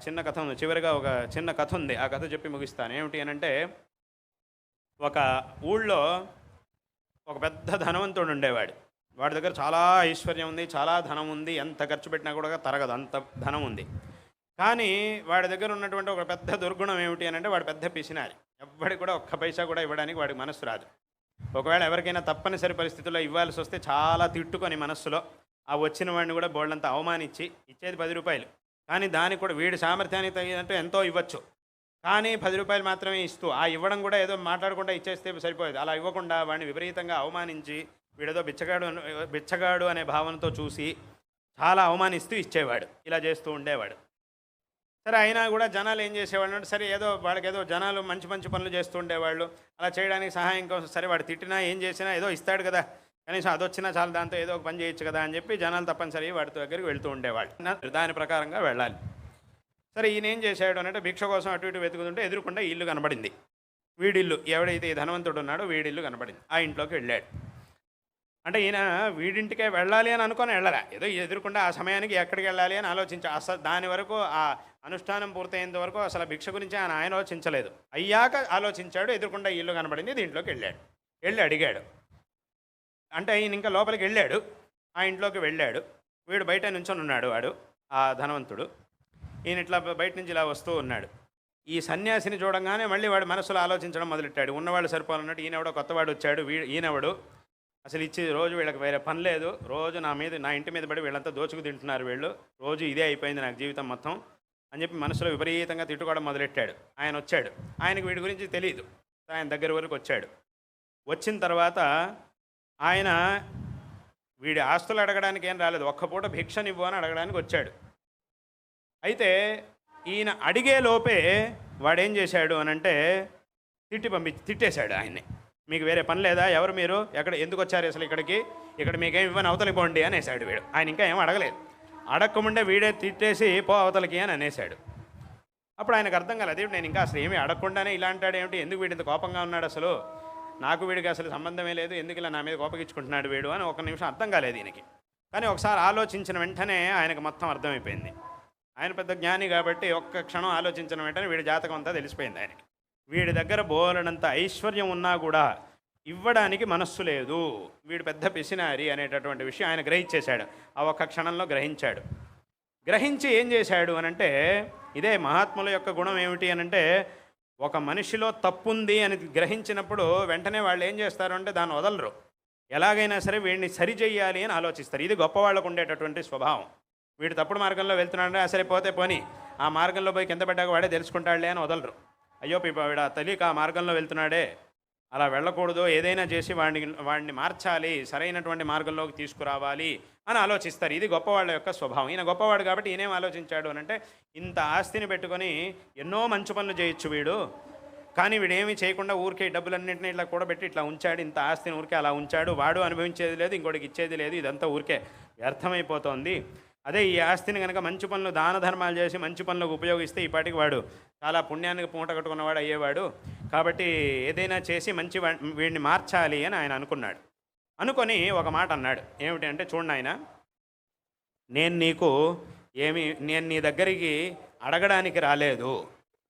చిన్న కథ ఉంది. చివరిగా ఒక చిన్న కథ ఉంది. ఆ కథ చెప్పి ముగిస్తాను. ఏమిటి అనంటే, ఒక ఊళ్ళో ఒక పెద్ద ధనవంతుడు ఉండేవాడు. వాడి దగ్గర చాలా ఐశ్వర్యం ఉంది, చాలా ధనం ఉంది. ఎంత ఖర్చు పెట్టినా కూడా తరగదు, అంత ధనం ఉంది. కానీ వాడి దగ్గర ఉన్నటువంటి ఒక పెద్ద దుర్గుణం ఏమిటి అనంటే, వాడు పెద్ద పిసినారి. ఎవ్వడికి కూడా ఒక్క పైసా కూడా ఇవ్వడానికి వాడికి మనస్సు రాదు. ఒకవేళ ఎవరికైనా తప్పనిసరి పరిస్థితుల్లో ఇవ్వాల్సి వస్తే చాలా తిట్టుకొని మనస్సులో ఆ వచ్చిన వాడిని కూడా బోళ్ళంతా అవమానించి ఇచ్చేది 10 రూపాయలు. కానీ దానికి కూడా వీడి సామర్థ్యానికి తగినట్టు ఎంతో ఇవ్వచ్చు. కానీ 10 రూపాయలు మాత్రమే ఇస్తూ, ఆ ఇవ్వడం కూడా ఏదో మాట్లాడకుండా ఇచ్చేస్తే సరిపోయేది. అలా ఇవ్వకుండా వాడిని విపరీతంగా అవమానించి, వీడేదో బిచ్చగాడు అనే భావనతో చూసి చాలా అవమానిస్తూ ఇచ్చేవాడు. ఇలా చేస్తూ ఉండేవాడు. సరే, అయినా కూడా జనాలు ఏం చేసేవాళ్ళు అంటే, సరే ఏదో వాళ్ళకేదో జనాలు మంచి మంచి పనులు చేస్తూ ఉండేవాళ్ళు. అలా చేయడానికి సహాయం కోసం సరే వాడు తిట్టినా ఏం చేసినా ఏదో ఇస్తాడు కదా, కనీసం అదొచ్చినా చాలు, దాంతో ఏదో ఒక పని చేయొచ్చు కదా అని చెప్పి జనాలు తప్పనిసరి వాడి దగ్గరికి వెళ్తూ ఉండేవాళ్ళు. దాని ప్రకారంగా వెళ్ళాలి. సరే, ఈయన ఏం చేశాడు అంటే, భిక్ష కోసం అటు ఇటు వెతుకుతుంటే ఎదురుకుండా ఇల్లు కనబడింది. వీడిల్లు, ఎవడైతే ఈ ధనవంతుడు ఉన్నాడో వీడిల్లు కనబడింది. ఆ ఇంట్లోకి వెళ్ళాడు. అంటే ఈయన వీడింటికే వెళ్ళాలి అని అనుకొని వెళ్ళరా, ఏదో ఎదురుకుండా ఆ సమయానికి ఎక్కడికి వెళ్ళాలి అని ఆలోచించా. అసలు దాని వరకు ఆ అనుష్ఠానం పూర్తయ్యేంత వరకు అసలు భిక్ష గురించి ఆయన ఆలోచించలేదు. అయ్యాక ఆలోచించాడు. ఎదురుకుండా ఇల్లు కనబడింది, దీంట్లోకి వెళ్ళాడు. వెళ్ళి అడిగాడు. అంటే ఈయన ఇంకా లోపలికి వెళ్ళాడు. ఆ ఇంట్లోకి వెళ్ళాడు. వీడు బయట నుంచొని ఉన్నాడు. వాడు ఆ ధనవంతుడు. ఈయన ఇట్లా బయట నుంచి ఇలా వస్తూ ఉన్నాడు. ఈ సన్యాసిని చూడంగానే మళ్ళీ వాడు మనసులో ఆలోచించడం మొదలెట్టాడు. ఉన్నవాళ్ళు సరిపోవాలన్నట్టు ఈయనెవడో కొత్తవాడు వచ్చాడు. ఈయనెవడు అసలు ఇచ్చి రోజు వీళ్ళకి వేరే పని లేదు, రోజు నా ఇంటి మీద పడి వీళ్ళంతా దోచుకు తింటున్నారు, వీళ్ళు రోజు ఇదే అయిపోయింది నాకు జీవితం మొత్తం అని చెప్పి మనసులో విపరీతంగా తిట్టుకోవడం మొదలెట్టాడు. ఆయన వచ్చాడు. ఆయనకు వీడి గురించి తెలియదు. ఆయన దగ్గర వరకు వచ్చాడు. వచ్చిన తర్వాత ఆయన వీడి ఆస్తులు అడగడానికి ఏం రాలేదు, ఒక్క పూట భిక్షనివ్వు అని అడగడానికి వచ్చాడు. అయితే ఈయన అడిగే లోపే వాడేం చేశాడు అనంటే, తిట్టేశాడు ఆయన్ని. మీకు వేరే పని లేదా, ఎవరు మీరు, ఎందుకు వచ్చారు అసలు ఇక్కడికి, ఇక్కడ మీకేం ఇవ్వని అవతలికి పోండి అనేసాడు వీడు. ఆయన ఇంకా ఏం అడగలేదు. అడగకముందే వీడే తిట్టేసి పో అవతలికి అని అనేసాడు. అప్పుడు ఆయనకు అర్థం కాలేదు, అదేమిటి నేను ఇంకా అసలు ఏమీ అడగకుండానే ఇలా అంటాడు ఏమిటి, ఎందుకు వీడి ఇంత కోపంగా ఉన్నాడు, అసలు నాకు వీడికి అసలు సంబంధమే లేదు, ఎందుకు ఇలా నా మీద కోపగించుకుంటున్నాడు వీడు అని ఒక నిమిషం అర్థం కాలేదు ఈయనకి. కానీ ఒకసారి ఆలోచించిన వెంటనే ఆయనకు మొత్తం అర్థమైపోయింది. ఆయన పెద్ద జ్ఞాని కాబట్టి ఒక్క క్షణం ఆలోచించిన వెంటనే వీడి జాతకం అంతా తెలిసిపోయింది ఆయనకి. వీడి దగ్గర బోలెడంత ఐశ్వర్యం ఉన్నా కూడా ఇవ్వడానికి మనస్సు లేదు, వీడు పెద్ద పిసినారి అనేటటువంటి విషయం ఆయన గ్రహించేశాడు. ఆ ఒక్క క్షణంలో గ్రహించాడు. గ్రహించి ఏం చేశాడు అనంటే, ఇదే మహాత్ముల యొక్క గుణం ఏమిటి అనంటే, ఒక మనిషిలో తప్పుంది అని గ్రహించినప్పుడు వెంటనే వాళ్ళు ఏం చేస్తారు అంటే దాన్ని వదలరు. ఎలాగైనా సరే వీడిని సరిచెయ్యాలి అని ఆలోచిస్తారు. ఇది గొప్పవాళ్ళకు ఉండేటటువంటి స్వభావం. వీడు తప్పుడు మార్గంలో వెళ్తున్నాడంటే సరే పోతే పోని, ఆ మార్గంలో పోయి కింద పడ్డాక వాడే తెలుసుకుంటాడులే అని వదలరు. అయ్యో వీడు తెలియక ఆ మార్గంలో వెళ్తున్నాడే, అలా వెళ్ళకూడదు, ఏదైనా చేసి వాడిని మార్చాలి, సరైనటువంటి మార్గంలోకి తీసుకురావాలి అని ఆలోచిస్తారు. ఇది గొప్పవాళ్ళ యొక్క స్వభావం. ఈయన గొప్పవాడు కాబట్టి ఈయనేం ఆలోచించాడు అనంటే, ఇంత ఆస్తిని పెట్టుకొని ఎన్నో మంచి పనులు చేయొచ్చు వీడు, కానీ వీడేమీ చేయకుండా ఊరికే డబ్బులన్నింటినీ ఇట్లా కూడబెట్టి ఇట్లా ఉంచాడు, ఇంత ఆస్తిని ఊరికే అలా ఉంచాడు, వాడు అనుభవించేది లేదు, ఇంకోటికి ఇచ్చేది లేదు, ఇదంతా ఊరికే వ్యర్థమైపోతోంది. అదే ఈ ఆస్తిని కనుక మంచి పనులు దాన ధర్మాలు చేసి మంచి పనులకు ఉపయోగిస్తే ఈ పాటికి వాడు చాలా పుణ్యానికి పూట కట్టుకున్నవాడు అయ్యేవాడు. కాబట్టి ఏదైనా చేసి వీడిని మార్చాలి అని ఆయన అనుకున్నాడు. అనుకొని ఒక మాట అన్నాడు. ఏమిటి అంటే, చూడండి ఆయన, నేను నీ దగ్గరికి అడగడానికి రాలేదు,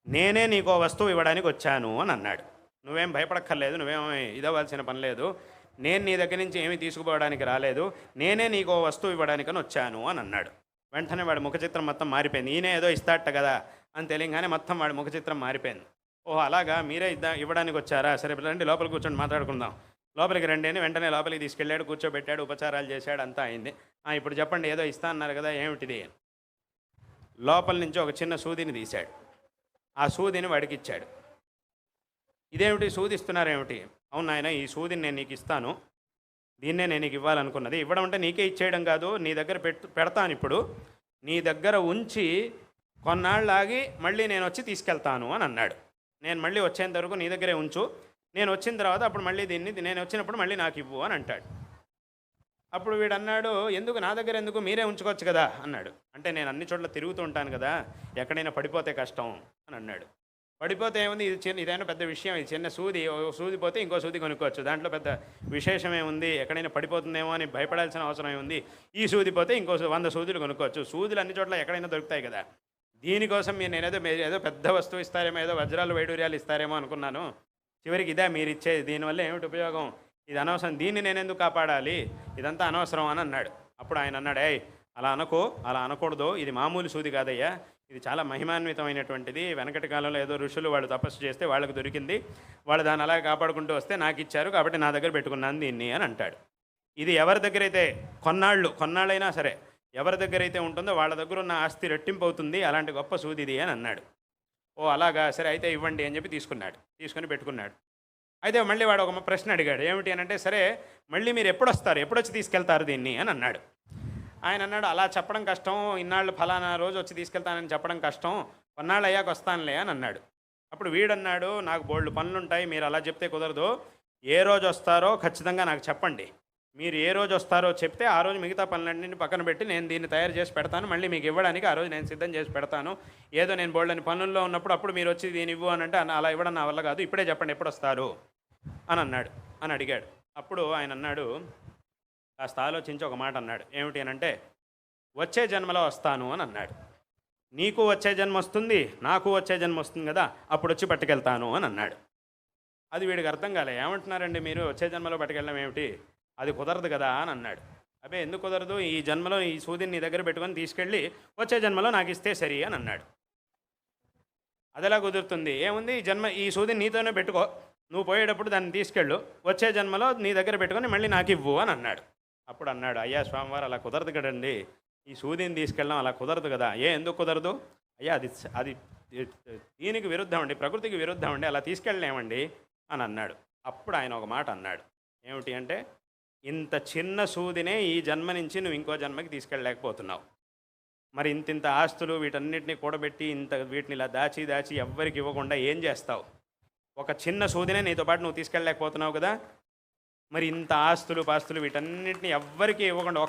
నేనే నీకో వస్తువు ఇవ్వడానికి వచ్చాను అని అన్నాడు. నువ్వేం భయపడక్కర్లేదు, నువ్వేమీ ఇదవ్వాల్సిన పని లేదు, నేను నీ దగ్గర నుంచి ఏమీ తీసుకుపోవడానికి రాలేదు, నేనే నీకో వస్తువు ఇవ్వడానికని వచ్చాను అని అన్నాడు. వెంటనే వాడి ముఖచిత్రం మొత్తం మారిపోయింది. ఈయనే ఏదో ఇస్తాడట కదా అని తెలియగానే మొత్తం వాడి ముఖచిత్రం మారిపోయింది. ఓహో అలాగా, మీరే ఇవ్వడానికి వచ్చారా, సరే రండి లోపలికి కూర్చొని మాట్లాడుకుందాం, లోపలికి రండి అని వెంటనే లోపలికి తీసుకెళ్ళాడు, కూర్చోబెట్టాడు, ఉపచారాలు చేశాడు, అంతా అయింది. ఇప్పుడు చెప్పండి, ఏదో ఇస్తా అన్నారు కదా, ఏమిటిది? లోపల నుంచి ఒక చిన్న సూదిని తీశాడు. ఆ సూదిని వాడికి ఇచ్చాడు. ఇదేమిటి, సూది ఇస్తున్నారేమిటి? అవును నాయన, ఈ సూదిని నేను నీకు ఇస్తాను, దీన్నే నేను నీకు ఇవ్వాలనుకున్నది. ఇవ్వడం అంటే నీకే ఇచ్చేయడం కాదు, నీ దగ్గర పెడతాను, ఇప్పుడు నీ దగ్గర ఉంచి కొన్నాళ్ళు ఆగి మళ్ళీ నేను వచ్చి తీసుకెళ్తాను అని అన్నాడు. నేను మళ్ళీ వచ్చేంత వరకు నీ దగ్గరే ఉంచు, నేను వచ్చిన తర్వాత అప్పుడు మళ్ళీ నేను వచ్చినప్పుడు మళ్ళీ నాకు ఇవ్వు అని అంటాడు. అప్పుడు వీడు అన్నాడు, ఎందుకు నా దగ్గర ఎందుకు, మీరే ఉంచుకోవచ్చు కదా అన్నాడు. అంటే నేను అన్ని చోట్ల తిరుగుతూ ఉంటాను కదా, ఎక్కడైనా పడిపోతే కష్టం అని అన్నాడు. పడిపోతే ఏముంది, ఇదైనా పెద్ద విషయం, ఇది చిన్న సూది పోతే ఇంకో సూది కొనుక్కోవచ్చు, దాంట్లో పెద్ద విశేషమేముంది, ఎక్కడైనా పడిపోతుందేమో అని భయపడాల్సిన అవసరం ఏముంది, ఈ సూది పోతే ఇంకో 100 సూదులు కొనుక్కోవచ్చు, సూదులు అన్ని చోట్ల ఎక్కడైనా దొరుకుతాయి కదా, దీనికోసం మీరు ఏదో పెద్ద వస్తువు ఇస్తారేమో, ఏదో వజ్రాలు వైడూర్యాలు ఇస్తారేమో అనుకున్నాను. చివరికి ఇదే మీరు ఇచ్చేది, దీనివల్ల ఏమిటి ఉపయోగం? ఇది అనవసరం, దీన్ని నేను ఎందుకు కాపాడాలి, ఇదంతా అనవసరం అని అన్నాడు. అప్పుడు ఆయన అన్నాడు, ఏయ్ అలా అనుకో, అలా అనకూడదు, ఇది మామూలు సూది కాదయ్యా, ఇది చాలా మహిమాన్వితమైనటువంటిది. వెనకటి కాలంలో ఏదో ఋషులు వాళ్ళు తపస్సు చేస్తే వాళ్ళకి దొరికింది, వాళ్ళు దాన్ని అలా కాపాడుకుంటూ వస్తే నాకు ఇచ్చారు, కాబట్టి నా దగ్గర పెట్టుకున్నాను దీన్ని అని అంటాడు. ఇది ఎవరి దగ్గర అయితే కొన్నాళ్ళైనా సరే ఎవరి దగ్గర అయితే ఉంటుందో వాళ్ళ దగ్గర ఉన్న ఆస్తి రెట్టింపు అవుతుంది, అలాంటి గొప్ప సూది ఇది అని అన్నాడు. ఓ అలాగా, సరే అయితే ఇవ్వండి అని చెప్పి తీసుకుని పెట్టుకున్నాడు. అయితే మళ్ళీ వాడు ఒక ప్రశ్న అడిగాడు, ఏమిటి అని అంటే, సరే మళ్ళీ మీరు ఎప్పుడొచ్చి తీసుకెళ్తారు దీన్ని అని అన్నాడు. ఆయన అన్నాడు, అలా చెప్పడం కష్టం, ఇన్నాళ్ళు ఫలానా రోజు వచ్చి తీసుకెళ్తానని చెప్పడం కష్టం, కొన్నాళ్ళు అయ్యాక వస్తానులే అని అన్నాడు. అప్పుడు వీడన్నాడు, నాకు బోల్డ్ పనులుంటాయి, మీరు అలా చెప్తే కుదరదు, ఏ రోజు వస్తారో ఖచ్చితంగా నాకు చెప్పండి, మీరు ఏ రోజు వస్తారో చెప్తే ఆ రోజు మిగతా పనులన్నింటినీ పక్కన పెట్టి నేను దీన్ని తయారు చేసి పెడతాను, మళ్ళీ మీకు ఇవ్వడానికి ఆ రోజు నేను సిద్ధం చేసి పెడతాను. ఏదో నేను బోల్డని పనుల్లో ఉన్నప్పుడు అప్పుడు మీరు వచ్చి దీన్ని ఇవ్వు అని అంటే అలా ఇవ్వడం నా వల్ల కాదు, ఇప్పుడే చెప్పండి ఎప్పుడు వస్తారు అని అడిగాడు. అప్పుడు ఆయన అన్నాడు, కాస్త ఆలోచించి ఒక మాట అన్నాడు, ఏమిటి అని అంటే, వచ్చే జన్మలో వస్తాను అని అన్నాడు. నీకు వచ్చే జన్మ వస్తుంది, నాకు వచ్చే జన్మ వస్తుంది కదా, అప్పుడు వచ్చి పట్టుకెళ్తాను అని అన్నాడు. అది వీడికి అర్థం కాలే. ఏమంటున్నారండి మీరు, వచ్చే జన్మలో పట్టుకెళ్ళడం ఏమిటి, అది కుదరదు కదా అని అన్నాడు. అబ్బే ఎందుకు కుదరదు, ఈ జన్మలో ఈ సూదిని నీ దగ్గర పెట్టుకొని తీసుకెళ్ళి వచ్చే జన్మలో నాకు ఇస్తే సరి అని అన్నాడు. అదెలా కుదురుతుంది, ఏముంది, ఈ సూదిని నీతోనే పెట్టుకో, నువ్వు పోయేటప్పుడు దాన్ని తీసుకెళ్ళు, వచ్చే జన్మలో నీ దగ్గర పెట్టుకొని మళ్ళీ నాకు ఇవ్వు అని అన్నాడు. అప్పుడు అన్నాడు, అయ్యా స్వామివారు అలా కుదరదు కదండి, ఈ సూదిని తీసుకెళ్ళడం అలా కుదరదు కదా. ఎందుకు కుదరదు అయ్యా, అది దీనికి విరుద్ధం అండి, ప్రకృతికి విరుద్ధం అండి, అలా తీసుకెళ్ళలేమండి అని అన్నాడు. అప్పుడు ఆయన ఒక మాట అన్నాడు, ఏమిటి అంటే, ఇంత చిన్న సూదినే ఈ జన్మ నుంచి నువ్వు ఇంకో జన్మకి తీసుకెళ్ళలేకపోతున్నావు, మరి ఇంత ఆస్తులు వీటన్నిటిని కూడబెట్టి వీటిని ఇలా దాచి ఎవ్వరికి ఇవ్వకుండా ఏం చేస్తావు? ఒక చిన్న సూదినే నీతో పాటు నువ్వు తీసుకెళ్ళలేకపోతున్నావు కదా, మరి ఇంత ఆస్తులు పాస్తులు వీటన్నిటిని ఎవ్వరికి ఇవ్వకుండా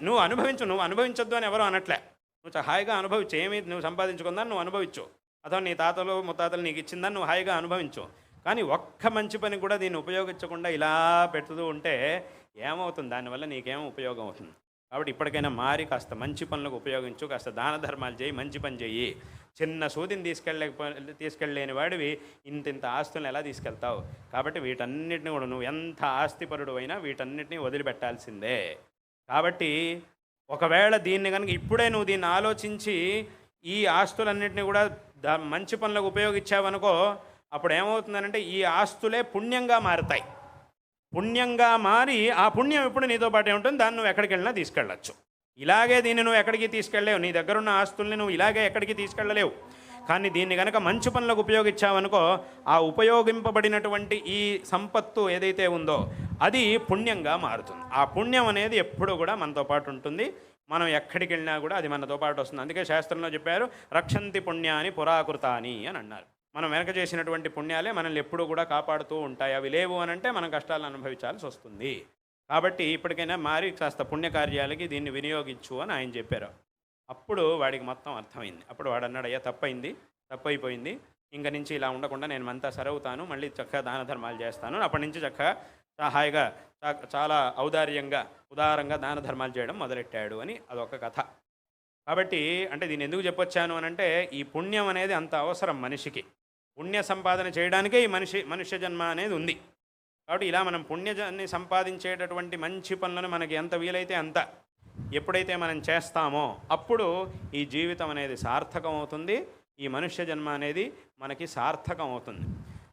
నువ్వు అనుభవించొద్దు అని ఎవరో అనట్లే, నువ్వు హాయిగా అనుభవించు, ఏమి నువ్వు సంపాదించుకుందని నువ్వు అనుభవించు, అథవా నీ తాతలు ముత్తాతలు నీకు ఇచ్చిందని నువ్వు హాయిగా అనుభవించు, కానీ ఒక్క మంచి పని కూడా దీన్ని ఉపయోగించకుండా ఇలా పెడుతూ ఉంటే ఏమవుతుంది, దానివల్ల నీకేమో ఉపయోగం అవుతుంది. కాబట్టి ఇప్పటికైనా మారి కాస్త మంచి పనులకు ఉపయోగించు, కాస్త దాన ధర్మాలు చేయి, మంచి పని చెయ్యి. చిన్న సూదిని తీసుకెళ్ళలేని వాడివి ఇంత ఆస్తులను ఎలా తీసుకెళ్తావు? కాబట్టి వీటన్నిటిని కూడా నువ్వు ఎంత ఆస్తిపరుడు అయినా వీటన్నిటిని వదిలిపెట్టాల్సిందే. కాబట్టి ఒకవేళ దీన్ని కనుక ఇప్పుడే నువ్వు దీన్ని ఆలోచించి ఈ ఆస్తులన్నింటినీ కూడా మంచి పనులకు ఉపయోగించావనుకో, అప్పుడు ఏమవుతుందనంటే ఈ ఆస్తులే పుణ్యంగా మారుతాయి. పుణ్యంగా మారి ఆ పుణ్యం ఇప్పుడు నీతో పాటే ఉంటుంది, దాన్ని నువ్వు ఎక్కడికి వెళ్ళినా తీసుకెళ్ళచ్చు. ఇలాగే దీన్ని నువ్వు ఎక్కడికి తీసుకెళ్ళలేవు, నీ దగ్గరున్న ఆస్తుల్ని నువ్వు ఇలాగే ఎక్కడికి తీసుకెళ్ళలేవు. కానీ దీన్ని కనుక మంచి పనులకు ఉపయోగించావనుకో, ఆ ఉపయోగింపబడినటువంటి ఈ సంపత్తు ఏదైతే ఉందో అది పుణ్యంగా మారుతుంది. ఆ పుణ్యం అనేది ఎప్పుడూ కూడా మనతో పాటు ఉంటుంది, మనం ఎక్కడికి వెళ్ళినా కూడా అది మనతో పాటు వస్తుంది. అందుకే శాస్త్రంలో చెప్పారు, రక్షంతి పుణ్యాని పురాకృతాని అని అన్నారు. మనం వెనక చేసినటువంటి పుణ్యాలే మనల్ని ఎప్పుడూ కూడా కాపాడుతూ ఉంటాయి. అవి లేవు అని అంటే మనం కష్టాలను అనుభవించాల్సి వస్తుంది. కాబట్టి ఇప్పటికైనా మారి కాస్త పుణ్యకార్యాలకి దీన్ని వినియోగించు అని ఆయన చెప్పారు. అప్పుడు వాడికి మొత్తం అర్థమైంది. అప్పుడు వాడు అన్నాడు, అయ్యా తప్పైపోయింది, ఇంక నుంచి ఇలా ఉండకుండా నేను అంతా సరవుతాను, మళ్ళీ చక్కగా దాన ధర్మాలు చేస్తాను. అప్పటి నుంచి చక్కగా హాయిగా చాలా ఔదార్యంగా ఉదారంగా దాన ధర్మాలు చేయడం మొదలెట్టాడు అని అదొక కథ. కాబట్టి అంటే దీన్ని ఎందుకు చెప్పొచ్చాను అని అంటే, ఈ పుణ్యం అనేది అంత అవసరం మనిషికి. పుణ్య సంపాదన చేయడానికే ఈ మనుష్య జన్మ అనేది ఉంది. కాబట్టి ఇలా మనం పుణ్యాన్ని సంపాదించేటటువంటి మంచి పనులను మనకి ఎంత వీలైతే అంత ఎప్పుడైతే మనం చేస్తామో అప్పుడు ఈ జీవితం అనేది సార్థకం అవుతుంది, ఈ మనుష్య జన్మ అనేది మనకి సార్థకం అవుతుంది.